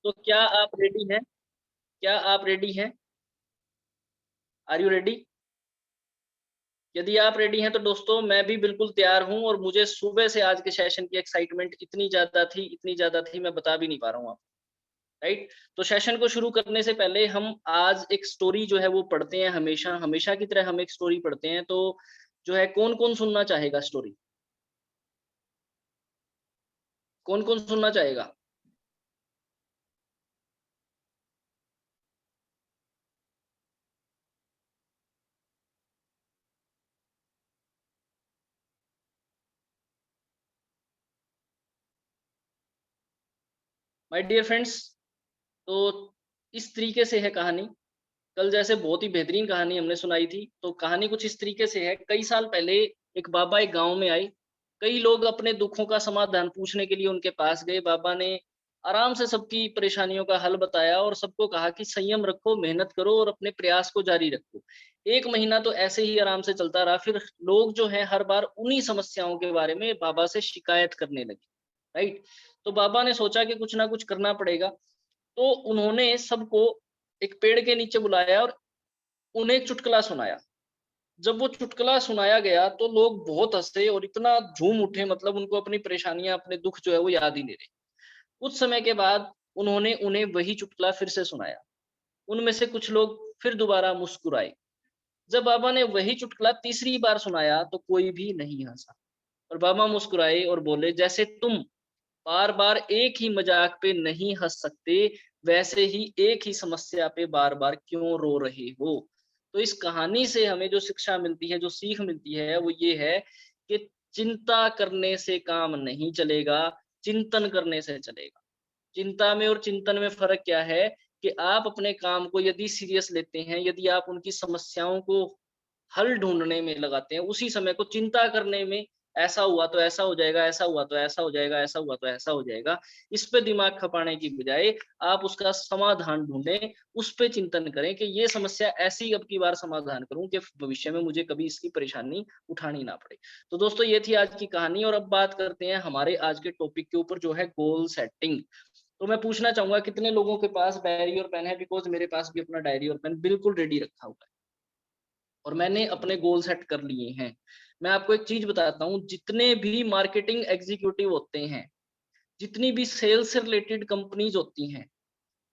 तो क्या आप रेडी हैं? क्या आप रेडी हैं? Are you ready? यदि आप रेडी हैं तो दोस्तों मैं भी बिल्कुल तैयार हूँ और मुझे सुबह से आज के सेशन की एक्साइटमेंट इतनी ज़्यादा थी मैं बता भी नहीं पा रहा हूँ आपको, राइट? तो सेशन को शुरू करने से पहले हम आज एक स्टोरी जो है वो पढ़ते हैं हमेशा हमेशा की तरह हम एक स्टोरी पढ़ते हैं तो जो है कौन-कौन सुनना चाहेगा स्टोरी? कौन-कौन सुनना चाहेगा? माय डियर फ्रेंड्स, तो इस तरीके से है कहानी। कल जैसे बहुत ही बेहतरीन कहानी हमने सुनाई थी, तो कहानी कुछ इस तरीके से है। कई साल पहले एक बाबा एक गाँव में आए। कई लोग अपने दुखों का समाधान पूछने के लिए उनके पास गए। बाबा ने आराम से सबकी परेशानियों का हल बताया और सबको कहा कि संयम रखो, मेहनत करो और अपने प्रयास को जारी रखो। 1 महीना तो ऐसे ही आराम से चलता रहा। फिर लोग जो हैं हर बार उन्हीं समस्याओं के बारे में बाबा से शिकायत करने लगे, राइट? तो बाबा ने सोचा कि कुछ ना कुछ करना पड़ेगा। तो उन्होंने सबको एक पेड़ के नीचे बुलाया और उन्हें एक चुटकुला सुनाया। जब वो चुटकुला सुनाया गया तो लोग बहुत हँसे और इतना झूम उठे मतलब उनको अपनी परेशानियाँ, अपने दुःख जो है वो याद ही नहीं रहे। कुछ समय के बाद उन्होंने उन्हें वही चुटकुला फिर से सुनाया। उनमें से कुछ लोग फिर दोबारा मुस्कुराए। जब बाबा ने वही चुटकुला तीसरी बार सुनाया तो कोई भी नहीं हँसा और बाबा मुस्कुराए और बोले, "जैसे तुम बार-बार एक ही मज़ाक पे नहीं हँस सकते, वैसे ही एक ही समस्या पे बार-बार क्यों रो रहे हो?" तो इस कहानी से हमें जो शिक्षा मिलती है, जो सीख मिलती है, वो ये है कि चिंता करने से काम नहीं चलेगा, चिंतन करने से चलेगा। चिंता में और चिंतन में फ़र्क क्या है कि आप अपने काम को यदि सीरियस लेते हैं, यदि आप उनकी समस्याओं को हल ढूँढने में लगाते हैं, उसी समय को चिंता करने में ऐसा हुआ तो ऐसा हो जाएगा, ऐसा हुआ तो ऐसा हो जाएगा, ऐसा हुआ तो ऐसा हो जाएगा। इस पे दिमाग खपाने की बजाय आप उसका समाधान ढूँढें, उस पे चिंतन करें कि ये समस्या ऐसी अब की बार समाधान करूँ कि भविष्य में मुझे कभी इसकी परेशानी उठानी ना पड़े। तो दोस्तों ये थी आज की कहानी और अब बात करते हैं हमारे आज के टॉपिक के ऊपर जो है गोल सेटिंग। तो मैं पूछना चाहूँगा कितने लोगों के पास डायरी और पेन है? बिकॉज़ मेरे पास भी अपना डायरी और पेन बिल्कुल रेडी रखा हुआ है। और मैंने अपने गोल सेट कर लिए हैं। मैं आपको एक चीज़ बताता हूँ, जितने भी मार्केटिंग एग्ज़ीक्यूटिव होते हैं, जितनी भी सेल्स से रिलेटेड कंपनीज़ होती हैं,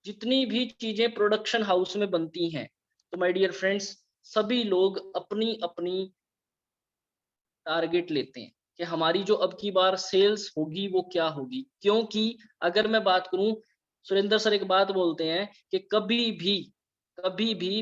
जितनी भी चीज़ें प्रोडक्शन हाउस में बनती हैं, तो माय डियर फ्रेंड्स सभी लोग अपनी-अपनी टारगेट लेते हैं कि हमारी जो अब की बार सेल्स होगी वो क्या होगी? क्योंकि अगर मैं बात करूँ, सुरेंद्र सर एक बात बोलते हैं कि कभी भी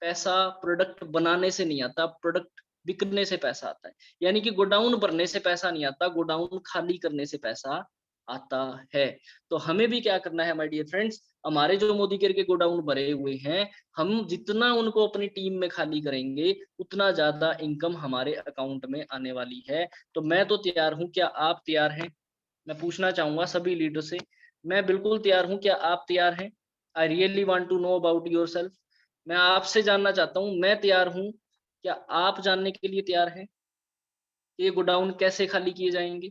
पैसा प्रोडक्ट बनाने से नहीं आता, प्रोडक्ट बिकने से पैसा आता है। यानी कि गोडाउन भरने से पैसा नहीं आता, गोडाउन खाली करने से पैसा आता है। तो हमें भी क्या करना है माय डियर फ्रेंड्स, हमारे जो मोदी केयर के गोडाउन भरे हुए हैं, हम जितना उनको अपनी टीम में खाली करेंगे, उतना ज़्यादा इनकम हमारे अकाउंट में आने वाली है। तो मैं तो तैयार हूँ, क्या आप तैयार हैं? मैं पूछना चाहूँगा सभी लीडर से, मैं बिल्कुल तैयार हूँ, क्या आप तैयार हैं? I really want to know about yourself. मैं आपसे जानना चाहता हूँ, मैं तैयार हूँ, क्या आप जानने के लिए तैयार हैं? कि ये गोडाउन कैसे खाली किए जाएँगे?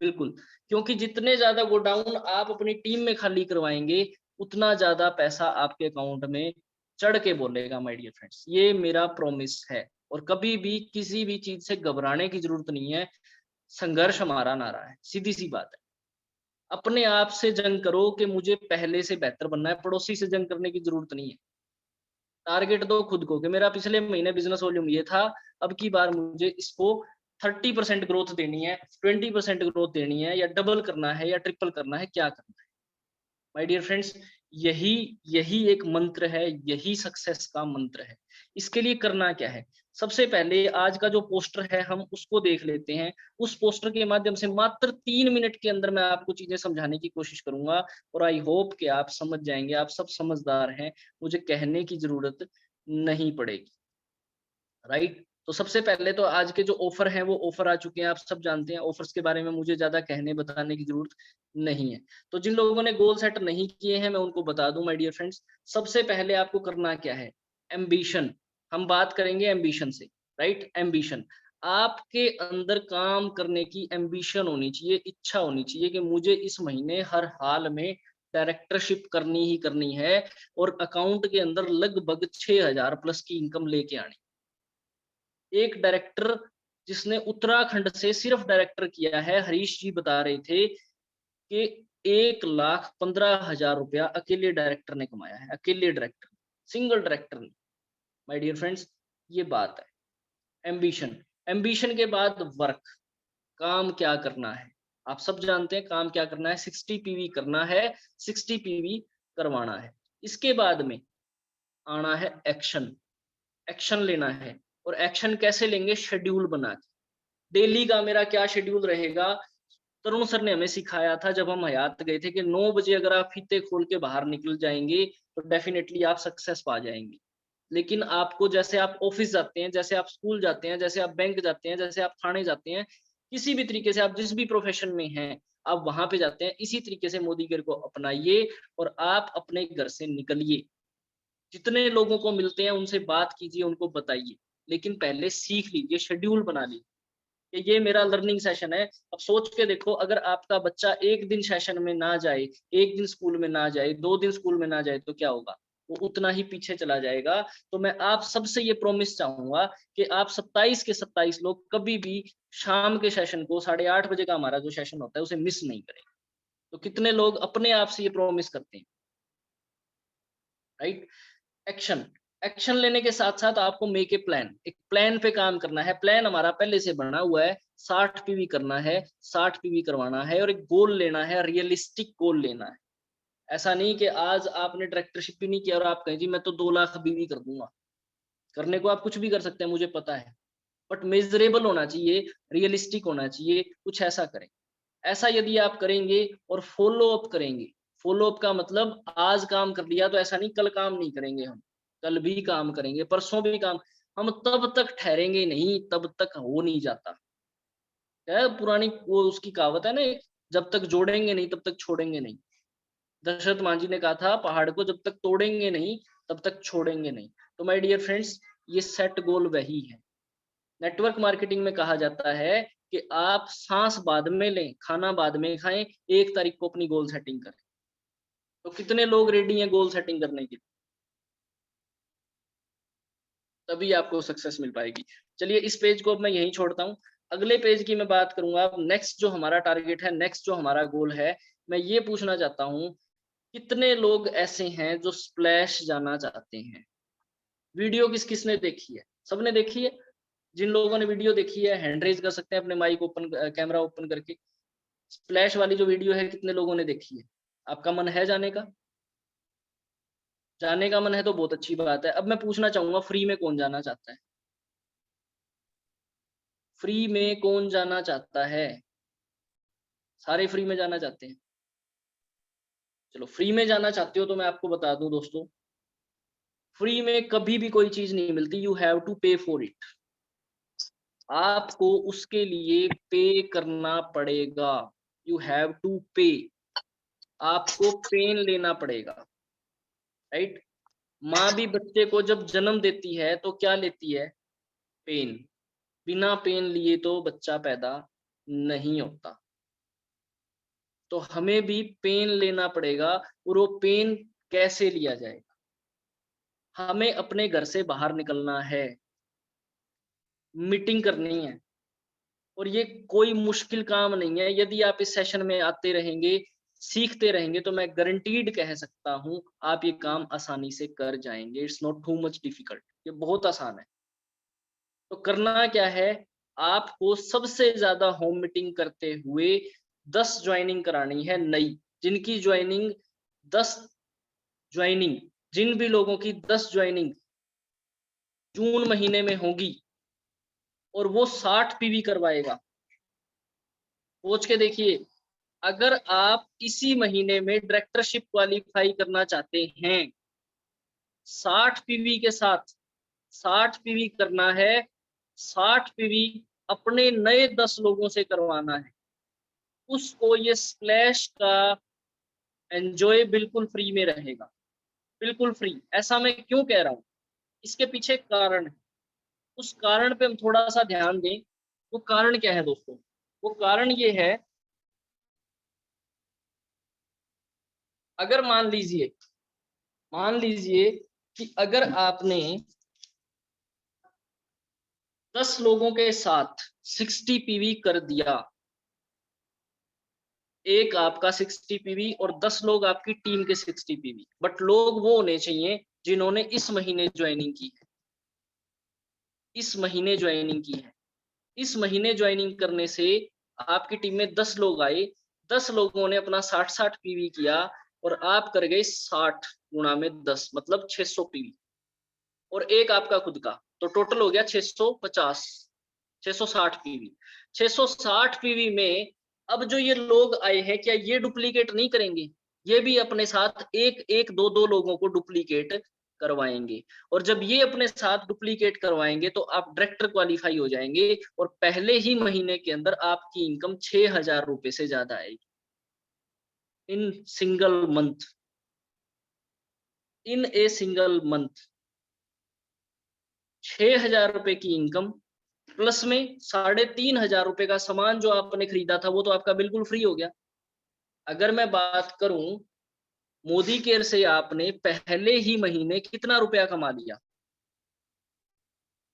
बिल्कुल, क्योंकि जितने ज़्यादा गोडाउन आप अपनी टीम में खाली करवाएँगे, उतना ज़्यादा पैसा आपके अकाउंट में चढ़ के बोलेगा माय डियर फ्रेंड्स। ये मेरा प्रॉमिस है और कभी भी किसी भी चीज़ से घबराने की ज़रूरत नहीं है, संघर्ष हमारा नारा है, सीधी-सी बात है। अपने आप से जंग करो कि मुझे पहले से बेहतर बनना है, पड़ोसी से जंग करने की ज़रूरत नहीं है। टारगेट दो खुद को कि मेरा पिछले महीने बिज़नेस वॉल्यूम ये था, अब की बार मुझे इसको 30% ग्रोथ देनी है, 20% ग्रोथ देनी है या डबल करना है या ट्रिपल करना है, क्या करना है? माय डियर फ्रेंड्स, यही यही एक मंत्र है, यही सक्सेस का मंत्र है। इसके लिए करना क्या है? सबसे पहले आज का जो पोस्टर है हम उसको देख लेते हैं। उस पोस्टर के माध्यम से मात्र 3 मिनट के अंदर मैं आपको चीज़ें समझाने की कोशिश करूँगा और आई होप कि आप समझ जाएँगे, आप सब समझदार हैं, मुझे कहने की ज़रूरत नहीं पड़ेगी। राइट? तो सबसे पहले तो आज के जो ऑफ़र हैं, वो ऑफ़र आ चुके हैं, आप सब जानते हैं, ऑफ़र्स के बारे में मुझे ज़्यादा कहने बताने की ज़रूरत नहीं है। तो जिन लोगों ने गोल सेट नहीं किए हैं, मैं उनको बता दूँ माय डियर फ्रेंड्स, सबसे पहले आपको करना क्या है? एम्बिशन, हम बात करेंगे एम्बिशन से, राइट? एम्बिशन, आपके अंदर काम करने की एम्बिशन होनी चाहिए, इच्छा होनी चाहिए कि मुझे इस महीने हर हाल में डायरेक्टरशिप करनी ही करनी है और अकाउंट के अंदर लगभग 6000 प्लस की इनकम लेके आनी। एक डायरेक्टर जिसने उत्तराखंड से सिर्फ डायरेक्टर किया है, हरीश जी बता रहे थे कि 1,15,000 रुपया अकेले डायरेक्टर ने कमाया है, अकेले डायरेक्टर, सिंगल डायरेक्टर ने। माय डियर फ्रेंड्स, ये बात है। एम्बिशन, एम्बिशन के बाद वर्क, काम क्या करना है, आप सब जानते हैं काम क्या करना है, 60 पीवी करना है, 60 पीवी करवाना है। इसके बाद में आना है एक्शन, एक्शन लेना है। और एक्शन कैसे लेंगे, शेड्यूल बना के। डेली का मेरा क्या शेड्यूल रहेगा, तरुण सर ने हमें सिखाया था जब हम हयात गए थे कि 9 बजे अगर आप फीते खोल के बाहर निकल जाएंगे तो डेफिनेटली आप सक्सेस पा जाएंगे। लेकिन आपको, जैसे आप ऑफिस जाते हैं, जैसे आप स्कूल जाते हैं, जैसे आप बैंक जाते हैं, जैसे आप थाने जाते हैं, किसी भी तरीके से आप जिस भी प्रोफेशन में हैं आप वहां पे जाते हैं, इसी तरीके से मोदी गिर को अपनाइए और आप अपने घर से निकलिए। जितने लोगों को मिलते हैं उनसे बात कीजिए, उनको बताइए, लेकिन पहले सीख लीजिए, शेड्यूल बना लीजिए कि ये मेरा लर्निंग सेशन है। अब सोच के देखो, अगर आपका बच्चा एक दिन सेशन में ना जाए, एक दिन स्कूल में ना जाए, 2 दिन स्कूल में ना जाए तो क्या होगा, वो उतना ही पीछे चला जाएगा। तो मैं आप सबसे ये प्रॉमिस चाहूंगा कि आप 27 के 27 लोग कभी भी शाम के सेशन को 8:30 बजे का हमारा जो सेशन होता है उसे मिस नहीं करें। तो कितने लोग अपने आप से ये प्रॉमिस करते हैं, राइट? एक्शन, एक्शन लेने के साथ साथ आपको मेक ए प्लान, एक प्लान पे काम करना है। प्लान हमारा पहले से बना हुआ है, 60 पीवी करना है, 60 पीवी करवाना है और एक गोल लेना है, रियलिस्टिक गोल लेना है। ऐसा नहीं कि आज आपने डायरेक्टरशिप भी नहीं किया और आप कहें जी मैं तो 2 लाख बीवी कर दूंगा। करने को आप कुछ भी कर सकते हैं, मुझे पता है, बट मेजरेबल होना चाहिए, रियलिस्टिक होना चाहिए, कुछ ऐसा करें। ऐसा यदि आप करेंगे और फॉलो अप करेंगे, फॉलो अप का मतलब आज काम कर लिया तो ऐसा नहीं कल काम नहीं करेंगे, हम कल भी काम करेंगे, परसों भी काम, हम तब तक ठहरेंगे नहीं, तब तक हो नहीं जाता। क्या पुरानी वो उसकी कहावत है ना, जब तक जोड़ेंगे नहीं तब तक छोड़ेंगे नहीं। दशरथ मांझी ने कहा था पहाड़ को जब तक तोड़ेंगे नहीं तब तक छोड़ेंगे नहीं। तो माय डियर फ्रेंड्स, ये सेट गोल वही है। नेटवर्क मार्केटिंग में कहा जाता है कि आप सांस बाद में लें, खाना बाद में खाएं, 1 तारीख को अपनी गोल सेटिंग करें। तो कितने लोग रेडी हैं गोल सेटिंग करने के लिए? तभी आपको सक्सेस मिल पाएगी। चलिए इस पेज को अब मैं यहीं छोड़ता हूँ। अगले पेज की मैं बात करूंगा। अब नेक्स्ट जो हमारा टारगेट है, नेक्स्ट जो हमारा गोल है, मैं ये पूछना चाहता हूँ, कितने लोग ऐसे हैं जो स्प्लैश जाना चाहते हैं? वीडियो किस किसने देखी है? सबने देखी है? जिन लोगों ने वीडियो देखी है हैंड रेज कर सकते हैं अपने माइक ओपन, कैमरा ओपन करके। स्प्लैश वाली जो वीडियो है कितने लोगों ने देखी है? आपका मन है जाने का? जाने का मन है तो बहुत अच्छी बात है। अब मैं पूछना चाहूंगा, फ्री में कौन जाना चाहता है? फ्री में कौन जाना चाहता है? सारे फ्री में जाना चाहते हैं? चलो, फ्री में जाना चाहते हो तो मैं आपको बता दूं दोस्तों, फ्री में कभी भी कोई चीज नहीं मिलती, यू हैव टू पे फॉर इट। आपको उसके लिए पे करना पड़ेगा, यू हैव टू पे, आपको पेन लेना पड़ेगा, राइट? माँ भी बच्चे को जब जन्म देती है तो क्या लेती है? पेन। बिना पेन लिए तो बच्चा पैदा नहीं होता। तो हमें भी पेन लेना पड़ेगा। और वो पेन कैसे लिया जाएगा? हमें अपने घर से बाहर निकलना है, मीटिंग करनी है, और ये कोई मुश्किल काम नहीं है। यदि आप इस सेशन में आते रहेंगे, सीखते रहेंगे, तो मैं गारंटीड कह सकता हूँ आप ये काम आसानी से कर जाएंगे। It's not too much difficult, ये बहुत आसान है। तो करना क्या है, आपको सबसे ज्यादा होम मीटिंग करते हुए 10 ज्वाइनिंग करानी है नई। जिनकी ज्वाइनिंग 10 ज्वाइनिंग, जिन भी लोगों की 10 ज्वाइनिंग जून महीने में होगी और वो 60 पीवी करवाएगा, सोच के देखिए, अगर आप इसी महीने में डायरेक्टरशिप क्वालिफाई करना चाहते हैं, 60 पीवी के साथ, 60 पीवी करना है, 60 पीवी अपने नए 10 लोगों से करवाना है, उसको ये स्प्लैश का एंजॉय बिल्कुल फ्री में रहेगा, बिल्कुल फ्री। ऐसा मैं क्यों कह रहा हूँ, इसके पीछे कारण है। उस कारण पे हम थोड़ा सा ध्यान दें। वो कारण क्या है दोस्तों? वो कारण ये है, अगर मान लीजिए कि अगर आपने 10 लोगों के साथ 60 पीवी कर दिया, एक आपका 60 पीवी और 10 लोग आपकी टीम के 60 पीवी, बट लोग वो होने चाहिए जिन्होंने इस महीने ज्वाइनिंग की है, इस महीने ज्वाइनिंग की है। इस महीने ज्वाइनिंग करने से आपकी टीम में 10 लोग आए, 10 लोगों ने अपना 60-60 पीवी किया और आप कर गए 60 गुणा में 10 मतलब 600 पीवी और एक आपका खुद का, तो टोटल हो गया 650, 660 पीवी। 660 पीवी में अब जो ये लोग आए हैं, क्या ये डुप्लीकेट नहीं करेंगे? ये भी अपने साथ एक एक दो दो लोगों को डुप्लीकेट करवाएंगे और जब ये अपने साथ डुप्लीकेट करवाएंगे तो आप डायरेक्टर क्वालिफाई हो जाएंगे और पहले ही महीने के अंदर आपकी इनकम 6,000 रुपए से ज्यादा आएगी in single month, in a single month. 6,000 रुपए की इनकम प्लस में 3,500 रुपए का सामान जो आपने खरीदा था वो तो आपका बिल्कुल फ्री हो गया। अगर मैं बात करूं, मोदी केयर से आपने पहले ही महीने कितना रुपया कमा लिया?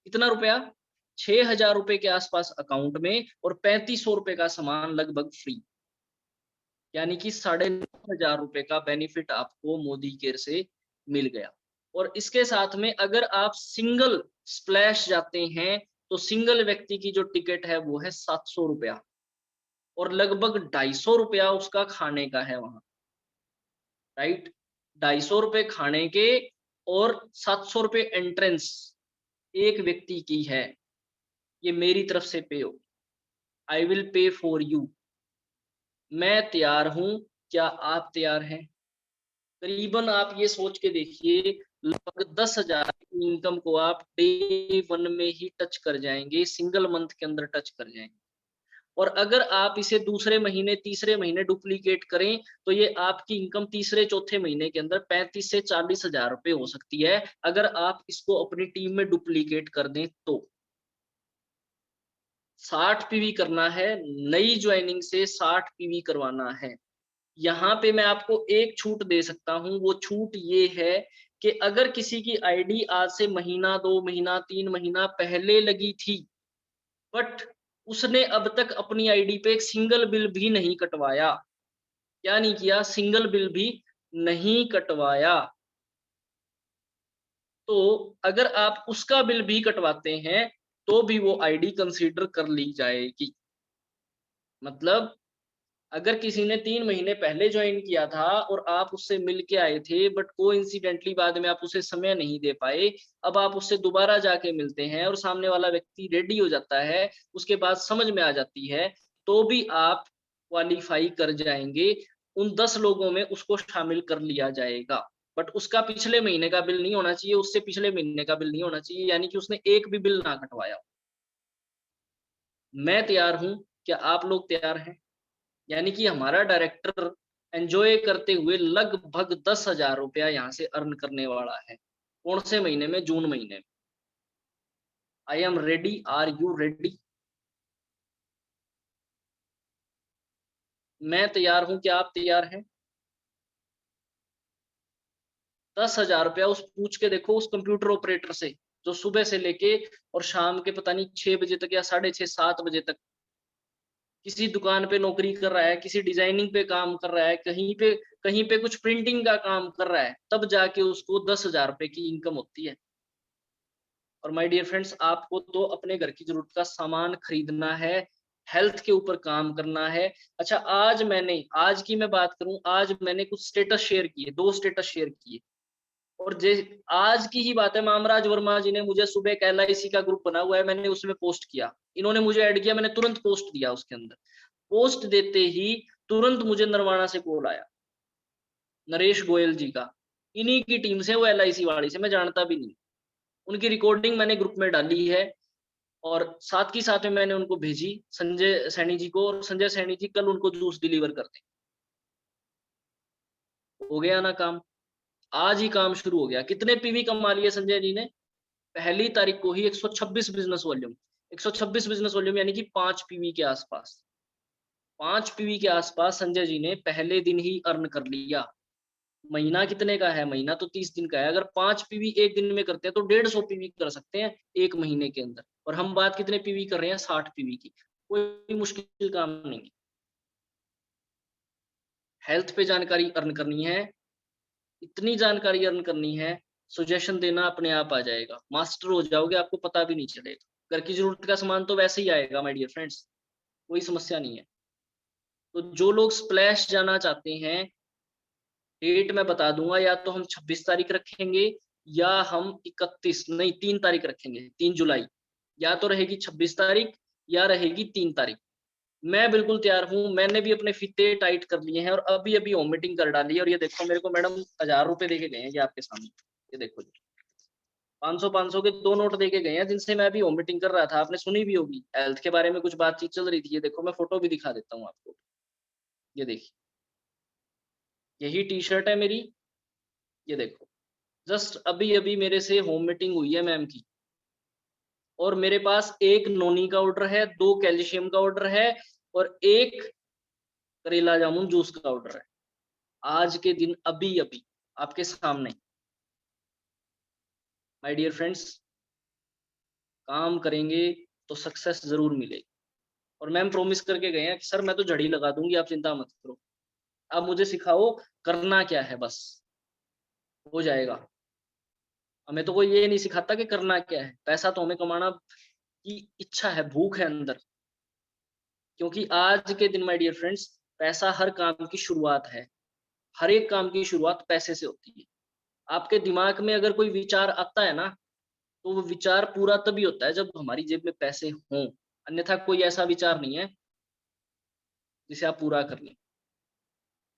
कितना रुपया? 6,000 रुपए के आसपास अकाउंट में और 3,500 रुपए का सामान लगभग फ्री, यानी कि 9,500 रुपए का बेनिफिट आपको मोदी केयर से मिल गया। और इसके साथ में अगर आप सिंगल स्प्लैश जाते हैं तो सिंगल व्यक्ति की जो टिकट है वो है 700 रुपया और लगभग 250 रुपया उसका खाने का है वहां, राइट? 250 रुपए खाने के और 700 रुपए एंट्रेंस एक व्यक्ति की है। ये मेरी तरफ से पे हो, I will pay for you. मैं तैयार हूं, क्या आप तैयार हैं? करीबन आप ये सोच के देखिए, लगभग 10,000 की इनकम को आप डे 1 में ही टच कर जाएंगे, सिंगल मंथ के अंदर टच कर जाएंगे। और अगर आप इसे दूसरे महीने, तीसरे महीने डुप्लीकेट करें तो ये आपकी इनकम तीसरे चौथे महीने के अंदर 35 से 40,000 रुपए हो सकती है, अगर आप इसको अपनी टीम में डुप्लीकेट कर दें तो। 60 पीवी करना है, नई ज्वाइनिंग से 60 पीवी करवाना है। यहाँ पे मैं आपको एक छूट दे सकता हूँ, वो छूट ये है कि अगर किसी की आईडी आज से महीना, 2 महीना, 3 महीना पहले लगी थी, बट उसने अब तक अपनी आईडी पे एक सिंगल बिल भी नहीं कटवाया, क्या नहीं किया? सिंगल बिल भी नहीं कटवाया, तो अगर आप उसका बिल भी कटवाते हैं तो भी वो आईडी कंसीडर कर ली जाएगी। मतलब अगर किसी ने 3 महीने पहले ज्वाइन किया था और आप उससे मिल के आए थे, बट कोइंसिडेंटली बाद में आप उसे समय नहीं दे पाए, अब आप उससे दोबारा जाके मिलते हैं और सामने वाला व्यक्ति रेडी हो जाता है, उसके बाद समझ में आ जाती है, तो भी आप क्वालिफाई कर जाएंगे। उन 10 लोगों में उसको शामिल कर लिया जाएगा, बट उसका पिछले महीने का बिल नहीं होना चाहिए, उससे पिछले महीने का बिल नहीं होना चाहिए, यानी कि उसने एक भी बिल ना कटवाया। मैं तैयार हूं, क्या आप लोग तैयार हैं? यानी कि हमारा डायरेक्टर एंजॉय करते हुए लगभग 10,000 रुपया यहाँ से अर्न करने वाला है। कौन से महीने में? जून महीने में। I am ready, are you ready? मैं तैयार हूं, क्या आप तैयार हैं? 10,000 रुपया उस पूछ के देखो उस कंप्यूटर ऑपरेटर से, जो सुबह से लेके और शाम के पता नहीं 6 बजे तक या 6:30 7 बजे तक किसी दुकान पे नौकरी कर रहा है, किसी डिजाइनिंग पे काम कर रहा है, कहीं पे कुछ प्रिंटिंग का काम कर रहा है, तब जाके उसको 10,000 रुपए की इनकम होती है। और माय डियर फ्रेंड्स, आपको तो अपने घर की जरूरत का सामान खरीदना है, हेल्थ के ऊपर काम करना है। अच्छा, आज की मैं बात करूं, आज मैंने कुछ स्टेटस शेयर किए, 2 स्टेटस शेयर किए। और जे आज की ही बात है, मामराज वर्मा जी ने मुझे सुबह एक LIC का ग्रुप बना हुआ है, मैंने उसमें पोस्ट किया, इन्होंने मुझे ऐड किया, मैंने तुरंत पोस्ट दिया उसके अंदर। पोस्ट देते ही तुरंत मुझे नरवाना से कॉल आया, नरेश गोयल जी का। इन्हीं की टीम से, वो LIC वाली से, मैं जानता भी नहीं। उनकी रिकॉर्डिंग मैंने ग्रुप में डाली है और साथ ही साथ में मैंने उनको भेजी संजय सैनी जी को, और संजय सैनी जी कल उनको जूस डिलीवर करते। हो गया ना काम? आज ही काम शुरू हो गया। कितने पीवी कमा लिए संजय जी ने? पहली तारीख को ही 126 बिजनेस वॉल्यूम, 126 बिजनेस वॉल्यूम यानी कि 5 पीवी के आसपास, 5 पीवी के आसपास संजय जी ने पहले दिन ही अर्न कर लिया। महीना कितने का है? महीना तो 30 दिन का है। अगर 5 पीवी एक दिन में करते हैं तो 150 पीवी कर सकते हैं एक महीने के अंदर। और हम बात कितने पीवी कर रहे हैं? 60 पीवी की। कोई मुश्किल काम नहीं है। हेल्थ पे जानकारी अर्न करनी है, इतनी जानकारी अर्न करनी है, सजेशन देना अपने आप आ जाएगा। मास्टर हो जाओगे, आपको पता भी नहीं चलेगा। घर की ज़रूरत का सामान तो वैसे ही आएगा माय डियर फ्रेंड्स, कोई समस्या नहीं है। तो जो लोग स्प्लैश जाना चाहते हैं, डेट मैं बता दूँगा, या तो हम 26 तारीख रखेंगे या हम 31 नहीं 3 तारीख रखेंगे, 3 जुलाई। या तो रहेगी 26 तारीख या रहेगी 3 तारीख। मैं बिल्कुल तैयार हूँ, मैंने भी अपने फीते टाइट कर लिए हैं और अभी-अभी होम मीटिंग कर डाली है। और ये देखो मेरे को मैडम ₹1000 दे के गए हैं ये आपके सामने। ये देखो जी, 500-500 के 2 नोट दे के गए हैं जिनसे मैं अभी होम मीटिंग कर रहा था। आपने सुनी भी होगी, हेल्थ के बारे में कुछ बातचीत चल रही थी। ये देखो मैं फ़ोटो भी दिखा देता हूँ आपको। ये देखिए, यही टी-शर्ट है मेरी, ये देखो। जस्ट अभी-अभी मेरे से होम मीटिंग हुई है मैम की, और मेरे पास 1 नोनी का ऑर्डर है, 2 कैल्शियम का ऑर्डर है और 1 करेला जामुन जूस का ऑर्डर है। आज के दिन अभी-अभी आपके सामने। माय डियर फ्रेंड्स, काम करेंगे तो सक्सेस ज़रूर मिलेगी। और मैम प्रॉमिस करके गए हैं कि सर मैं तो झड़ी लगा दूँगी, आप चिंता मत करो। आप मुझे सिखाओ करना क्या है बस, हो जाएगा। हमें तो कोई ये नहीं सिखाता कि करना क्या है। पैसा तो हमें कमाना की इच्छा है, भूख है अंदर। क्योंकि आज के दिन माय डियर फ्रेंड्स, पैसा हर काम की शुरुआत है। हर एक काम की शुरुआत पैसे से होती है। आपके दिमाग में अगर कोई विचार आता है ना, तो वो विचार पूरा तभी होता है जब हमारी जेब में पैसे हों। अन्यथा कोई ऐसा विचार नहीं है जिसे आप पूरा कर लें।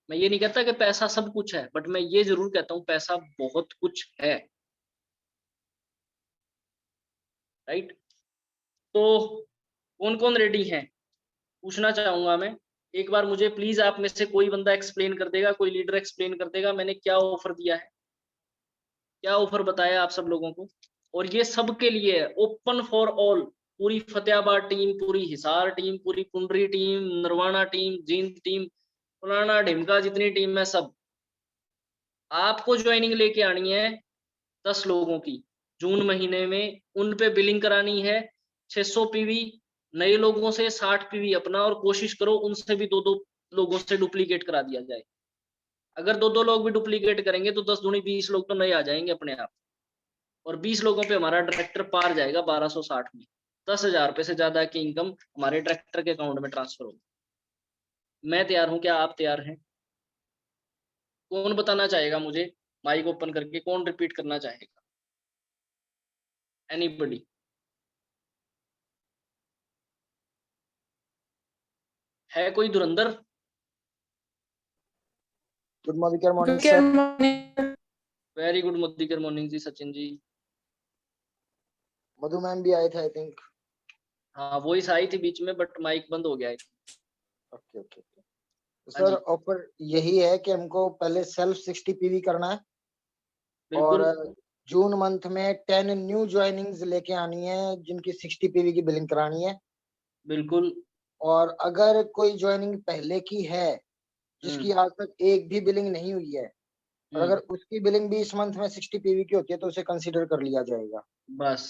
मैं ये नहीं कहता कि पैसा सब कुछ है, बट मैं ये ज़रूर कहता हूँ पैसा बहुत कुछ है, राइट? तो कौन-कौन रेडी हैं? पूछना चाहूँगा मैं। एक बार मुझे प्लीज़ आप में से कोई बंदा एक्सप्लेन कर देगा, कोई लीडर एक्सप्लेन कर देगा मैंने क्या ऑफ़र दिया है? क्या ऑफ़र बताया आप सब लोगों को? और ये सबके लिए है, ओपन फॉर ऑल। पूरी फ़तेहाबाद टीम, पूरी हिसार टीम, पूरी Pundri team, Narwana team, Jind team, फलाना ढिमका जितनी टीम है सब। आपको जॉइनिंग लेके आनी है 10 लोगों की। जून महीने में उन पे बिलिंग करानी है 600 पीवी नए लोगों से, 60 पीवी अपना, और कोशिश करो उनसे भी 2-2 लोगों से डुप्लीकेट करा दिया जाए। अगर 2-2 लोग भी डुप्लीकेट करेंगे तो 10 दूनी 20 लोग तो नए आ जाएँगे अपने आप। और 20 लोगों पे हमारा डायरेक्टर पार जाएगा 1260 में। ₹10,000 से ज़्यादा की इनकम हमारे डायरेक्टर के अकाउंट में ट्रांसफर होगी। मैं तैयार हूँ, क्या आप तैयार हैं? कौन बताना चाहेगा मुझे माइक ओपन करके, कौन रिपीट करना चाहेगा? एनीबॉडी? है कोई धुरंधर? Good morning, good morning Good sir. morning. Very good मोदिकर मॉर्निंग जी, सचिन जी। मधु मैम भी आए थे आई थिंक। हाँ, वॉइस आई थी बीच में बट माइक बंद हो गया है। Okay okay okay. तो हाँ सर जी, ऑफर यही है कि हमको पहले सेल्फ 60 पीवी करना है और बिल्कुल, जून मंथ में 10 न्यू ज्वाइनिंग्स लेके आनी है जिनकी 60 पीवी की बिलिंग करानी है। बिल्कुल। और अगर कोई ज्वाइनिंग पहले की है हुँ, जिसकी आज तक एक भी बिलिंग नहीं हुई है और हुँ, अगर उसकी बिलिंग भी इस मंथ में 60 पीवी की होती है तो उसे कंसीडर कर लिया जाएगा। बस।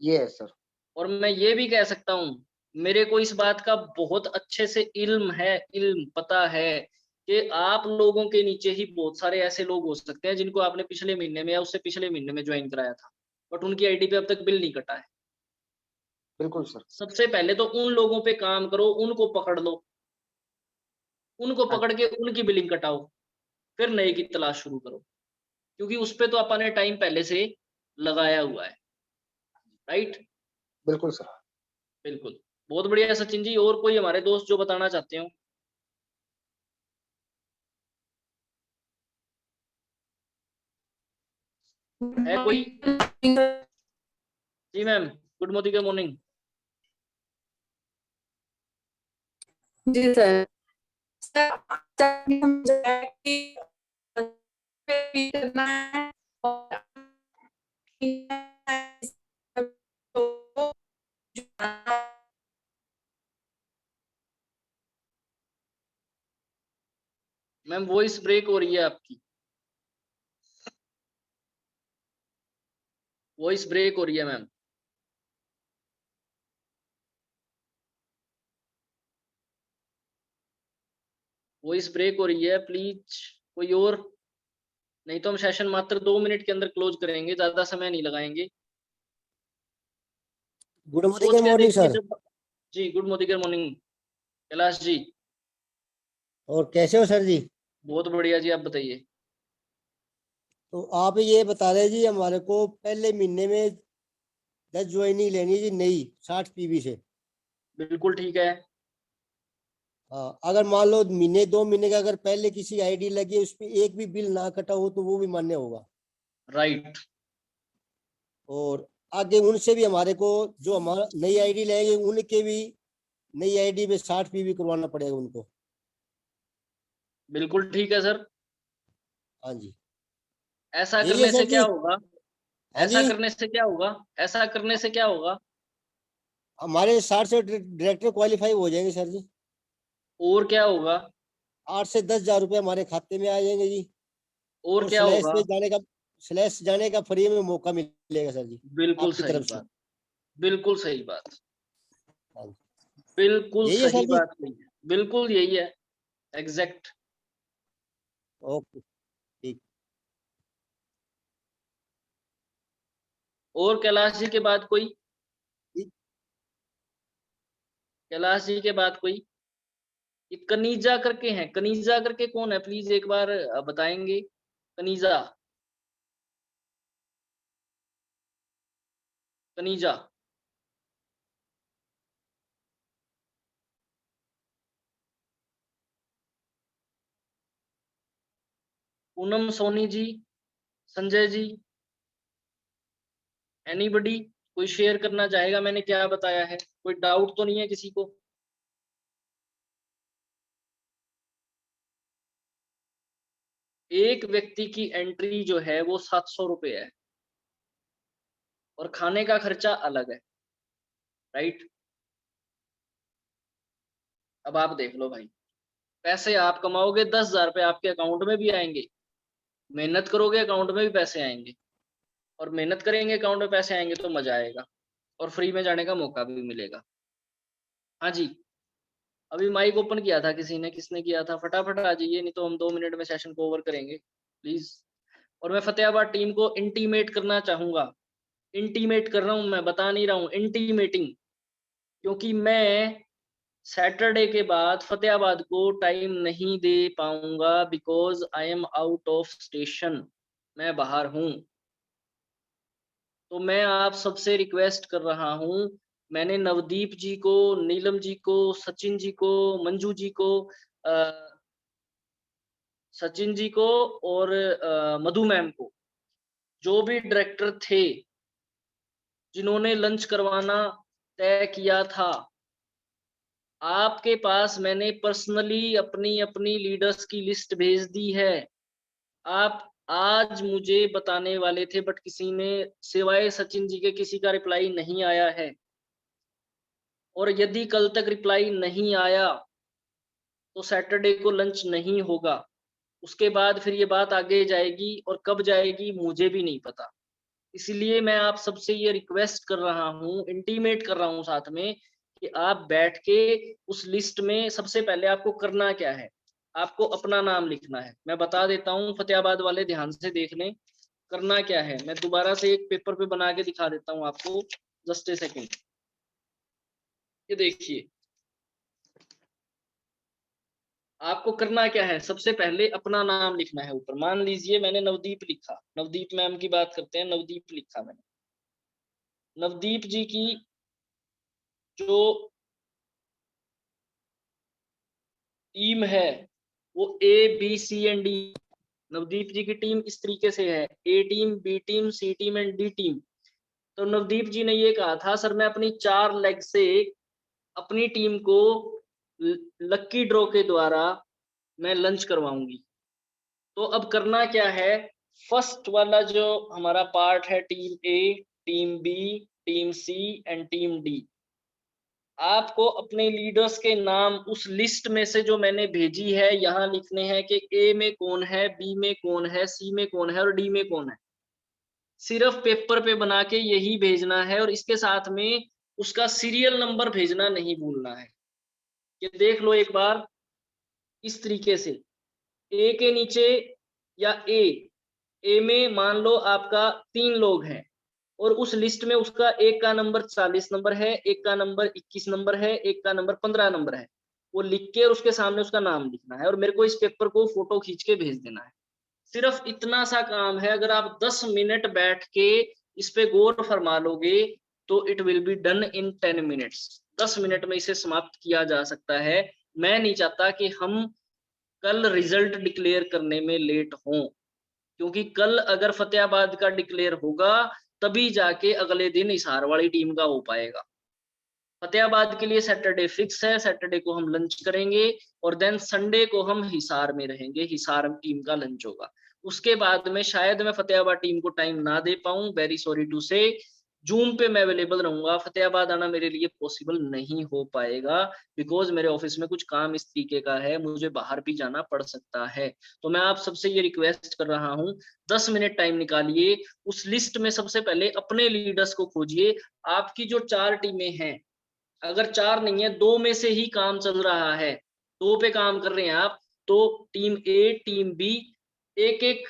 ये है सर। और मैं ये भी कह सकता हूँ, मेरे को इस बात का बहुत अच्छे से इल्म पता है कि आप लोगों के नीचे ही बहुत सारे ऐसे लोग हो सकते हैं जिनको आपने पिछले महीने में या उससे पिछले महीने में जॉइन कराया था, बट उनकी आईडी पे अब तक बिल नहीं कटा है। बिल्कुल सर। सबसे पहले तो उन लोगों पे काम करो, उनको पकड़ लो, उनको हाँ पकड़ के उनकी बिलिंग कटाओ, फिर नए की तलाश शुरू करो। क्योंकि उस पे तो अपन ने टाइम पहले से लगाया हुआ है, राइट? बिल्कुल सर। बिल्कुल। बहुत बढ़िया सचिन जी, और कोई हमारे दोस्त जो बताना चाहते हो? Good है कोई? morning. जी मैम, गुड मॉर्निंग, मॉर्निंग। जी सर। सर आज हम कि पे करना है और मैम वॉइस ब्रेक हो रही है आपकी, वॉइस ब्रेक हो रही है मैम। वॉइस ब्रेक हो रही है, प्लीज कोई और, नहीं तो हम सेशन मात्र 2 मिनट के अंदर क्लोज करेंगे, ज्यादा समय नहीं लगाएंगे। गुड सोच के मॉर्निंग देखिए सर। जब जी, गुड मॉर्निंग कैलाश जी। और कैसे हो सर जी? बहुत बढ़िया जी, आप बताइए। तो आप ये बता रहे जी हमारे को पहले महीने में 10 ज्वाइनिंग लेनी है जी, नई 60 पीवी से। बिल्कुल ठीक है। हाँ, अगर मान लो महीने 2 महीने का अगर पहले किसी आईडी लगी है, उस पे एक भी बिल ना कटा हो तो वो भी मान्य होगा। राइट। और आगे उनसे भी हमारे को जो हमारा नई आईडी लेंगे उनके भी नई आईडी में 60 पीवी करवाना पड़ेगा उनको। बिल्कुल ठीक है सर। हाँ जी, ऐसा यही है करने सर से क्या जी। होगा? हाँ ऐसा जी, करने से क्या होगा? ऐसा करने से क्या होगा? हमारे 60 से डायरेक्टर क्वालिफाई हो जाएंगे सर जी। और क्या होगा? 8 से 10 हजार रुपये हमारे खाते में आ जाएंगे जी। और और क्या होगा? स्लैश जाने का फ्री में मौका मिलेगा सर जी, बिल्कुल आपकी सही तरफ से। बात, बिल्कुल सही बात, हाँ जी, बिल्कुल यही है सही सर जी। बात कही है, बिल्कुल यही है, एग्जैक्ट। ओके, ठीक। और कैलाश जी के बाद कोई? ठीक। कैलाश जी के बाद कोई? ये कनीजा करके हैं, कनीजा करके कौन है, प्लीज एक बार बताएंगे। कनीजा, कनीजा। पूनम सोनी जी, संजय जी, एनीबडी कोई शेयर करना चाहेगा मैंने क्या बताया है? कोई डाउट तो नहीं है किसी को? एक व्यक्ति की एंट्री जो है वो 700 रुपये है, और खाने का खर्चा अलग है, राइट। अब आप देख लो भाई, पैसे आप कमाओगे, 10,000 रुपये आपके अकाउंट में भी आएंगे, मेहनत करोगे अकाउंट में भी पैसे आएंगे, और मेहनत करेंगे अकाउंट में पैसे आएंगे तो मजा आएगा, और फ्री में जाने का मौका भी मिलेगा। हाँ जी, अभी माइक ओपन किया था किसी ने, किसने किया था? फटाफट आ जाइए, नहीं तो हम 2 मिनट में सेशन को ओवर करेंगे, प्लीज। और मैं फतेहाबाद टीम को इंटीमेट करना चाहूंगा, इंटीमेट कर रहा हूं, मैं बता नहीं रहा हूं, इंटीमेटिंग, क्योंकि मैं सैटरडे के बाद फतेहाबाद को टाइम नहीं दे पाऊंगा, because I am out of station, मैं बाहर हूं। तो मैं आप सबसे रिक्वेस्ट कर रहा हूं, मैंने नवदीप जी को, नीलम जी को, सचिन जी को, मंजू जी को, सचिन जी को, और मधु मैम को, जो भी डायरेक्टर थे जिन्होंने लंच करवाना तय किया था, आपके पास मैंने पर्सनली अपनी अपनी लीडर्स की लिस्ट भेज दी है। आप आज मुझे बताने वाले थे, बट किसी ने सिवाय सचिन जी के किसी का रिप्लाई नहीं आया है, और यदि कल तक रिप्लाई नहीं आया तो सैटरडे को लंच नहीं होगा। उसके बाद फिर ये बात आगे जाएगी, और कब जाएगी मुझे भी नहीं पता। इसलिए मैं आप सबसे ये रिक्वेस्ट कर रहा हूँ, इंटीमेट कर रहा हूँ साथ में, कि आप बैठ के उस लिस्ट में सबसे पहले आपको करना क्या है, आपको अपना नाम लिखना है। मैं बता देता हूँ, फतेहाबाद वाले ध्यान से देख लें, करना क्या है, मैं दोबारा से एक पेपर पे बना के दिखा देता हूँ आपको, जस्ट ए सेकेंड। ये देखिए, आपको करना क्या है, सबसे पहले अपना नाम लिखना है ऊपर। मान लीजिए मैंने नवदीप लिखा, नवदीप मैम की बात करते हैं, नवदीप लिखा मैंने। नवदीप जी की जो टीम है वो ABCD, नवदीप जी की टीम इस तरीके से है, A team, B team, C team and D team. तो नवदीप जी ने ये कहा था, सर मैं अपनी 4 लेग से अपनी टीम को लक्की ड्रॉ के द्वारा मैं लंच करवाऊंगी। तो अब करना क्या है, फर्स्ट वाला जो हमारा पार्ट है, team A, team B, team C and team D, आपको अपने लीडर्स के नाम उस लिस्ट में से जो मैंने भेजी है यहाँ लिखने हैं कि ए में कौन है, बी में कौन है, सी में कौन है और डी में कौन है। सिर्फ पेपर पे बना के यही भेजना है और इसके साथ में उसका सीरियल नंबर भेजना नहीं भूलना है। ये देख लो एक बार इस तरीके से, ए के नीचे या ए में मान लो आपका 3 लोग हैं और उस लिस्ट में उसका एक का नंबर 40 नंबर है, एक का नंबर 21 नंबर है, एक का नंबर 15 नंबर है। वो लिख के और उसके सामने उसका नाम लिखना है और मेरे को इस पेपर को फोटो खींच के भेज देना है। सिर्फ इतना सा काम है। अगर आप 10 मिनट बैठ के इस पे गौर फरमा लोगे तो it will be done in 10 minutes. 10 minute में इसे समाप्त किया जा सकता है। मैं नहीं चाहता कि हम कल रिजल्ट डिक्लेयर करने में लेट हों, क्योंकि कल अगर फतेहाबाद का डिक्लेयर होगा तभी जाके अगले दिन हिसार वाली टीम का हो पाएगा। फतेहाबाद के लिए सैटरडे फिक्स है, सैटरडे को हम लंच करेंगे और देन संडे को हम हिसार में रहेंगे, हिसार टीम का लंच होगा। उसके बाद में शायद मैं फतेहाबाद टीम को टाइम ना दे पाऊं, वेरी सॉरी टू से। जूम पे मैं अवेलेबल रहूंगा, फतेहाबाद आना मेरे लिए पॉसिबल नहीं हो पाएगा बिकॉज मेरे ऑफिस में कुछ काम इस तरीके का है, मुझे बाहर भी जाना पड़ सकता है। तो मैं आप सबसे ये रिक्वेस्ट कर रहा हूँ, 10 मिनट टाइम निकालिए, उस लिस्ट में सबसे पहले अपने लीडर्स को खोजिए। आपकी जो 4 टीमें हैं, अगर 4 नहीं है, 2 में से ही काम चल रहा है, 2 पे काम कर रहे हैं आप, तो टीम ए, टीम बी, एक-एक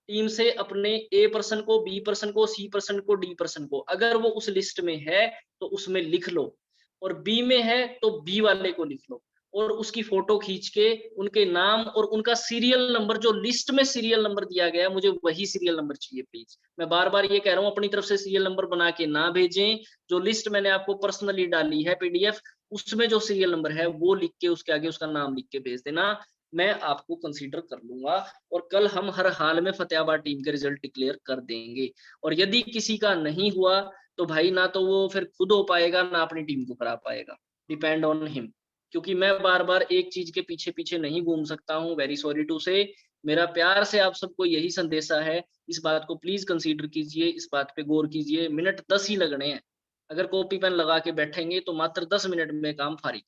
टीम से अपने ए पर्सन को, बी पर्सन को, सी पर्सन को, डी पर्सन को, अगर वो उस लिस्ट में है तो उसमें लिख लो और बी में है तो बी वाले को लिख लो और उसकी फोटो खींच के उनके नाम और उनका सीरियल नंबर, जो लिस्ट में सीरियल नंबर दिया गया है, मुझे वही सीरियल नंबर चाहिए प्लीज। मैं बार बार ये कह रहा हूँ, अपनी तरफ से सीरियल नंबर बना के ना भेजें। जो लिस्ट मैंने आपको पर्सनली डाली है पीडीएफ, उसमें जो सीरियल नंबर है वो लिख के उसके आगे उसका नाम लिख के भेज देना, मैं आपको कंसीडर कर लूंगा और कल हम हर हाल में फतेहाबाद टीम के रिजल्ट डिक्लेयर कर देंगे। और यदि किसी का नहीं हुआ तो भाई ना तो वो फिर खुद हो पाएगा ना अपनी टीम को करा पाएगा, डिपेंड ऑन हिम। क्योंकि मैं बार बार एक चीज के पीछे पीछे नहीं घूम सकता हूँ, वेरी सॉरी टू से। मेरा प्यार से आप सबको यही संदेशा है, इस बात को प्लीज कंसीडर कीजिए, इस बात पे गौर कीजिए। मिनट 10 ही लगने हैं, अगर कॉपी पेन लगा के बैठेंगे तो मात्र 10 मिनट में काम फारिग,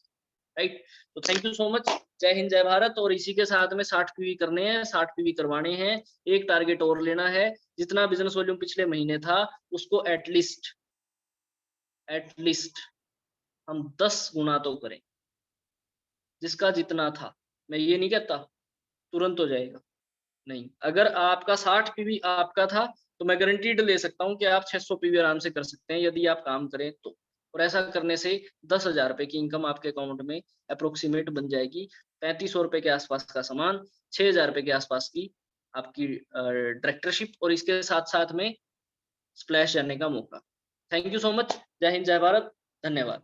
राइट। तो थैंक यू सो मच, जय हिंद जय भारत। और इसी के साथ में 60 पीवी करने हैं, 60 पीवी करवाने हैं, एक टारगेट और लेना है, जितना बिजनेस वॉल्यूम पिछले महीने था उसको एटलीस्ट हम 10 गुना तो करें, जिसका जितना था। मैं ये नहीं कहता तुरंत हो जाएगा, नहीं। अगर आपका 60 पीवी आपका था तो मैं गारंटीड ले सकता हूं कि आप 600 पीवी आराम से कर सकते हैं यदि आप काम करें तो। और ऐसा करने से 10,000 रुपए की इनकम आपके अकाउंट में अप्रोक्सीमेट बन जाएगी। 3500 रुपए के आसपास का सामान, 6,000 रुपए के आसपास की आपकी डायरेक्टरशिप और इसके साथ साथ में स्प्लैश जाने का मौका। थैंक यू सो मच, जय हिंद जय भारत, धन्यवाद।